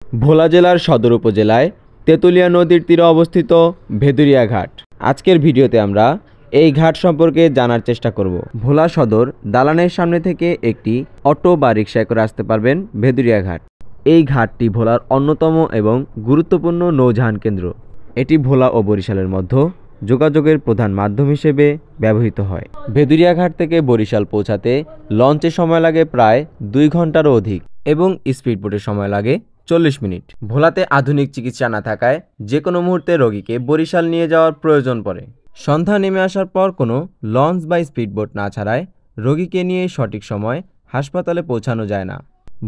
ভোলা জেলার সদর উপজেলায় তেঁতুলিয়া নদীর তীরে অবস্থিত ভেদুরিয়া ঘাট। আজকের ভিডিওতে আমরা এই ঘাট সম্পর্কে জানার চেষ্টা করব। ভোলা সদর দালানের সামনে থেকে একটি অটো বা রিকশায় করে আসতে পারবেন ভেদুরিয়া ঘাট। এই ঘাটটি ভোলার অন্যতম এবং গুরুত্বপূর্ণ নৌযান কেন্দ্র। এটি ভোলা ও বরিশালের মধ্যে যোগাযোগের প্রধান মাধ্যম হিসেবে ব্যবহৃত হয়। ভেদুরিয়া ঘাট থেকে বরিশাল পৌঁছাতে লঞ্চে সময় লাগে প্রায় 2 ঘন্টারও অধিক এবং স্পিডবোটে সময় লাগে 40 মিনিট। ভোলাতে আধুনিক চিকিৎসা না থাকায় যে কোনো মুহূর্তে রোগীকে বরিশাল নিয়ে যাওয়ার প্রয়োজন পড়ে। সন্ধ্যা নেমে আসার পর কোনো লঞ্চ বা স্পিডবোট না ছাড়ায় রোগীকে নিয়ে সঠিক সময় হাসপাতালে পৌঁছানো যায় না।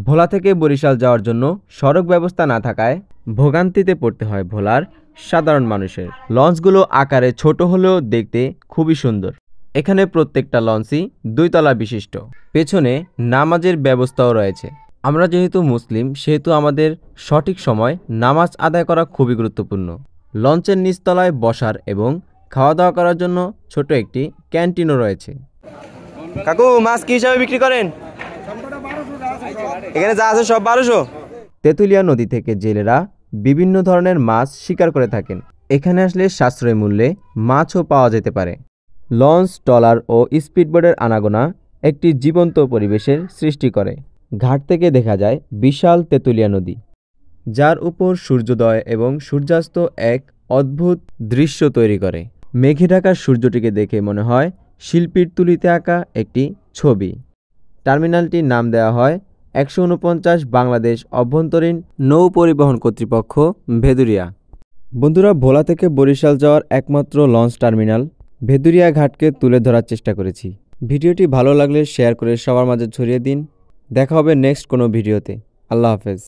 ভোলা থেকে বরিশাল যাওয়ার জন্য সড়ক ব্যবস্থা না থাকায় ভোগান্তিতে পড়তে হয় ভোলার সাধারণ মানুষের। লঞ্চগুলো আকারে ছোট হলেও দেখতে খুবই সুন্দর। এখানে প্রত্যেকটা লঞ্চই 2 তলা বিশিষ্ট। পেছনে নামাজের ব্যবস্থাও রয়েছে। আমরা যেহেতু মুসলিম সেহেতু আমাদের সঠিক সময় নামাজ আদায় করা খুবই গুরুত্বপূর্ণ। লঞ্চের নিচতলায় বসার এবং খাওয়া দাওয়া করার জন্য ছোট একটি ক্যান্টিনও রয়েছে। কাকু, মাছ কি হিসাবে বিক্রি করেন? এখানে যা আছে সব 1200। তেঁতুলিয়া নদী থেকে জেলেরা বিভিন্ন ধরনের মাছ শিকার করে থাকেন। এখানে আসলে সাশ্রয়ী মূল্যে মাছও পাওয়া যেতে পারে। লঞ্চ, ট্রলার ও স্পিডবোটের আনাগোনা একটি জীবন্ত পরিবেশের সৃষ্টি করে। ঘাট থেকে দেখা যায় বিশাল তেঁতুলিয়া নদী, যার উপর সূর্যোদয় এবং সূর্যাস্ত এক অদ্ভুত দৃশ্য তৈরি করে। মেঘে ঢাকা সূর্যটিকে দেখে মনে হয় শিল্পীর তুলিতে আঁকা একটি ছবি। টার্মিনালটির নাম দেওয়া হয় 149 বাংলাদেশ অভ্যন্তরীণ নৌ পরিবহন কর্তৃপক্ষ, ভেদুরিয়া। বন্ধুরা, ভোলা থেকে বরিশাল যাওয়ার একমাত্র লঞ্চ টার্মিনাল ভেদুরিয়া ঘাটকে তুলে ধরার চেষ্টা করেছি। ভিডিওটি ভালো লাগলে শেয়ার করে সবার মাঝে ছড়িয়ে দিন। দেখা হবে নেক্সট কোনো ভিডিওতে। আল্লাহ হাফেজ।